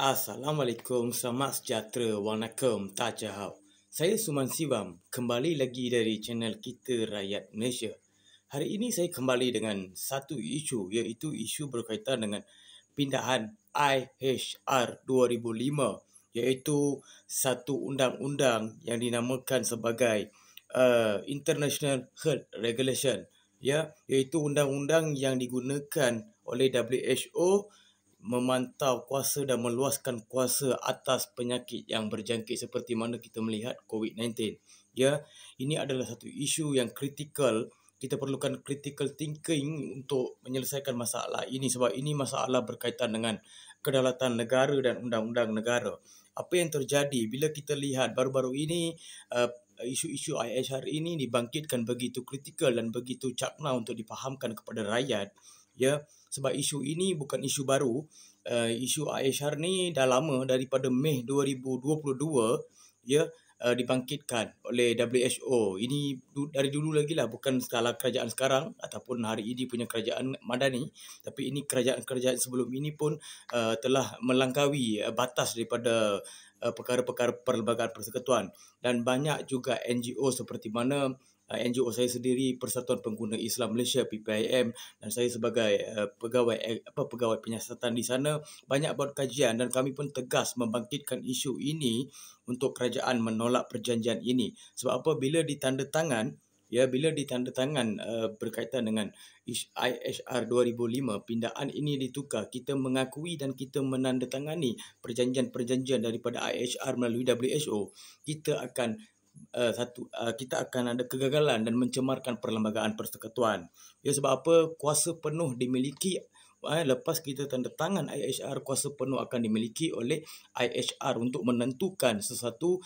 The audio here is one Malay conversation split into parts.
Assalamualaikum, selamat sejahtera, wanakum, tajahau. Saya Suman Siwam, kembali lagi dari channel kita Rakyat Malaysia. Hari ini saya kembali dengan satu isu, iaitu isu berkaitan dengan pindahan IHR 2005, iaitu satu undang-undang yang dinamakan sebagai International Health Regulation, iaitu undang-undang yang digunakan oleh WHO memantau kuasa dan meluaskan kuasa atas penyakit yang berjangkit seperti mana kita melihat COVID-19. Ini adalah satu isu yang kritikal. Kita perlukan critical thinking untuk menyelesaikan masalah ini sebab ini masalah berkaitan dengan kedaulatan negara dan undang-undang negara. Apa yang terjadi bila kita lihat baru-baru ini isu-isu IHR ini dibangkitkan begitu kritikal dan begitu cakna untuk difahamkan kepada rakyat. Sebab isu ini bukan isu baru. Isu IHR ni dah lama, daripada Mei 2022 dibangkitkan oleh WHO. Ini dari dulu lagi lah, bukan skala kerajaan sekarang ataupun hari ini punya kerajaan Madani, tapi ini kerajaan-kerajaan sebelum ini pun telah melangkaui batas daripada perkara-perkara perlembagaan persekutuan, dan banyak juga NGO seperti mana NGO saya sendiri, Persatuan Pengguna Islam Malaysia PPIM, dan saya sebagai pegawai penyiasatan di sana banyak buat kajian, dan kami pun tegas membangkitkan isu ini untuk kerajaan menolak perjanjian ini. Sebab apa? Bila ditandatangan berkaitan dengan IHR 2005, pindaan ini ditukar, kita mengakui dan kita menandatangani perjanjian-perjanjian daripada IHR melalui WHO, kita akan ada kegagalan dan mencemarkan perlembagaan persekutuan. Sebab apa? Kuasa penuh dimiliki lepas kita tanda tangan IHR, kuasa penuh akan dimiliki oleh IHR untuk menentukan sesuatu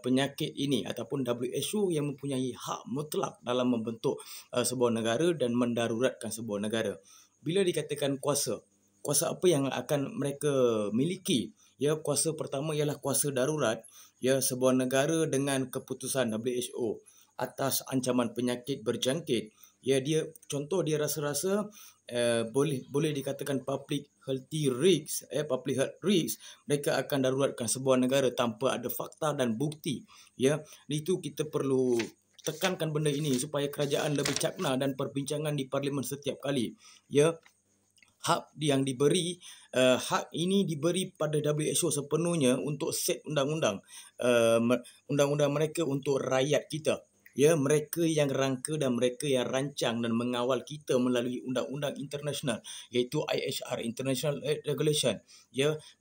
penyakit ini, ataupun WHO yang mempunyai hak mutlak dalam membentuk sebuah negara dan mendaruratkan sebuah negara. Bila dikatakan kuasa apa yang akan mereka miliki? Kuasa pertama ialah kuasa darurat. Sebuah negara dengan keputusan WHO atas ancaman penyakit berjangkit, dia rasa-rasa boleh dikatakan public health risk, mereka akan daruratkan sebuah negara tanpa ada fakta dan bukti. Itu kita perlu tekankan benda ini supaya kerajaan lebih cakna dan perbincangan di parlimen setiap kali. Hak yang diberi, hak ini diberi pada WHO sepenuhnya untuk set undang-undang mereka untuk rakyat kita. Mereka yang rangka dan mereka yang rancang dan mengawal kita melalui undang-undang internasional, iaitu IHR, International Regulation.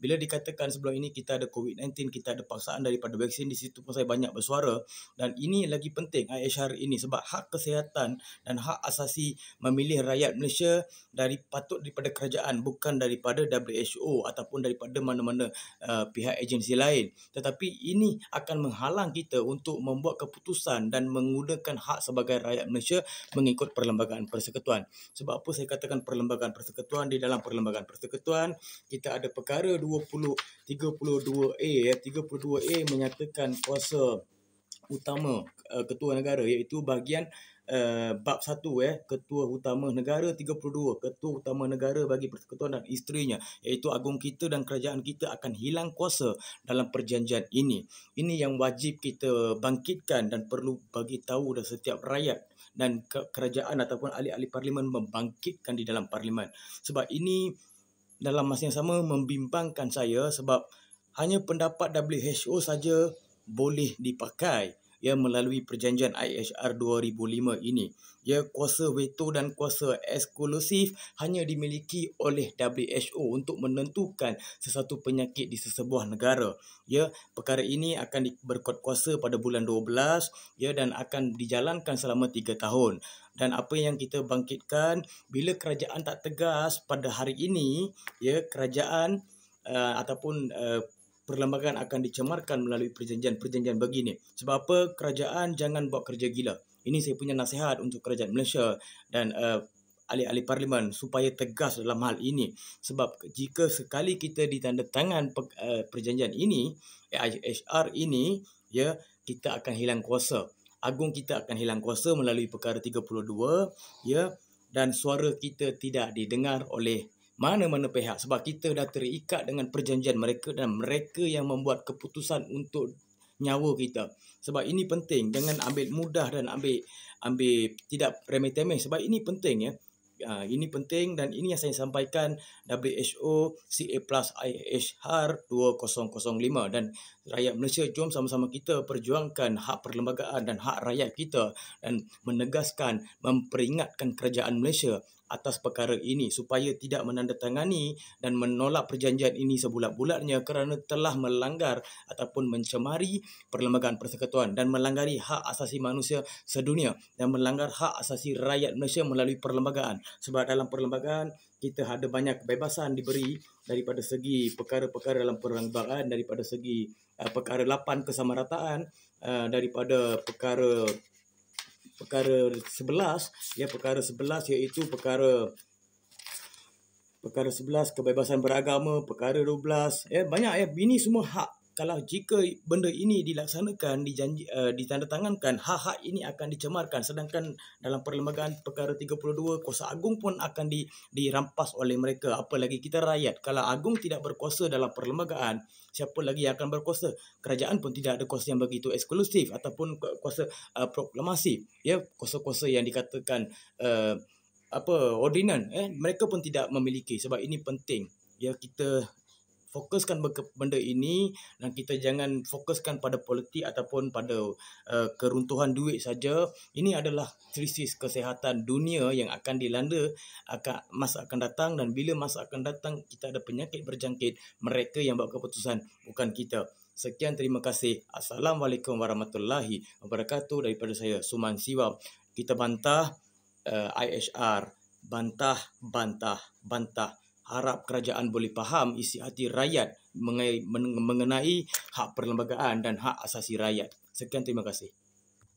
Bila dikatakan sebelum ini kita ada COVID-19, kita ada paksaan daripada vaksin, di situ pun saya banyak bersuara, dan ini lagi penting IHR ini sebab hak kesihatan dan hak asasi memilih rakyat Malaysia patut daripada kerajaan, bukan daripada WHO ataupun daripada mana-mana pihak agensi lain. Tetapi ini akan menghalang kita untuk membuat keputusan dan menggunakan hak sebagai rakyat Malaysia mengikut perlembagaan persekutuan. Sebab apa saya katakan perlembagaan persekutuan? Di dalam perlembagaan persekutuan kita ada perkara 32A. 32A menyatakan kuasa utama ketua negara, iaitu bahagian bab 1, ketua utama negara. 32, ketua utama negara bagi persekutuan dan isterinya, iaitu agung kita dan kerajaan kita akan hilang kuasa dalam perjanjian ini. Ini yang wajib kita bangkitkan dan perlu bagi tahu dah setiap rakyat, dan kerajaan ataupun ahli-ahli parlimen membangkitkan di dalam parlimen. Sebab ini dalam masa yang sama membimbangkan saya, sebab hanya pendapat WHO saja boleh dipakai melalui perjanjian IHR 2005 ini. Kuasa veto dan kuasa eksklusif hanya dimiliki oleh WHO untuk menentukan sesuatu penyakit di sesebuah negara. Perkara ini akan berkuat kuasa pada bulan 12 dan akan dijalankan selama 3 tahun. Dan apa yang kita bangkitkan, bila kerajaan tak tegas pada hari ini, kerajaan ataupun perlembagaan akan dicemarkan melalui perjanjian-perjanjian begini. Sebab apa? Kerajaan jangan buat kerja gila. Ini saya punya nasihat untuk kerajaan Malaysia dan ahli-ahli parlimen supaya tegas dalam hal ini. Sebab jika sekali kita ditandatangan perjanjian ini, IHR ini, kita akan hilang kuasa. Agung kita akan hilang kuasa melalui perkara 32, dan suara kita tidak didengar oleh mana-mana pihak, sebab kita dah terikat dengan perjanjian mereka dan mereka yang membuat keputusan untuk nyawa kita. Sebab ini penting, jangan ambil mudah dan ambil tidak remeh-temeh, sebab ini penting ya. Ini penting dan ini yang saya sampaikan WHO CA+ IHR 2005 dan rakyat Malaysia, jom sama-sama kita perjuangkan hak perlembagaan dan hak rakyat kita dan menegaskan, memperingatkan kerajaan Malaysia atas perkara ini supaya tidak menandatangani dan menolak perjanjian ini sebulat-bulatnya kerana telah melanggar ataupun mencemari perlembagaan persekutuan dan melanggar hak asasi manusia sedunia dan melanggar hak asasi rakyat Malaysia melalui perlembagaan. Sebab dalam perlembagaan kita ada banyak kebebasan diberi daripada segi perkara-perkara dalam perlembagaan, daripada segi perkara 8 kesamarataan, daripada perkara 11 ya, perkara 11 iaitu perkara 11 kebebasan beragama, perkara 12 ya, banyak ya, ini semua hak. Kalau jika benda ini dilaksanakan, ditandatangankan, hak-hak ini akan dicemarkan. Sedangkan dalam perlembagaan perkara 32, kuasa agung pun akan dirampas oleh mereka. Apalagi kita rakyat. Kalau agung tidak berkuasa dalam perlembagaan, siapa lagi yang akan berkuasa? Kerajaan pun tidak ada kuasa yang begitu eksklusif ataupun kuasa proklamasi. Ya, kuasa-kuasa yang dikatakan ordinan, mereka pun tidak memiliki. Sebab ini penting ya, kita fokuskan benda ini dan kita jangan fokuskan pada politik ataupun pada keruntuhan duit saja. Ini adalah krisis kesihatan dunia yang akan dilanda masa akan datang, dan bila masa akan datang kita ada penyakit berjangkit, mereka yang buat keputusan, bukan kita. Sekian, terima kasih. Assalamualaikum warahmatullahi wabarakatuh. Daripada saya, Suman Siwab. Kita bantah IHR, bantah. Harap kerajaan boleh faham isi hati rakyat mengenai hak perlembagaan dan hak asasi rakyat. Sekian, terima kasih.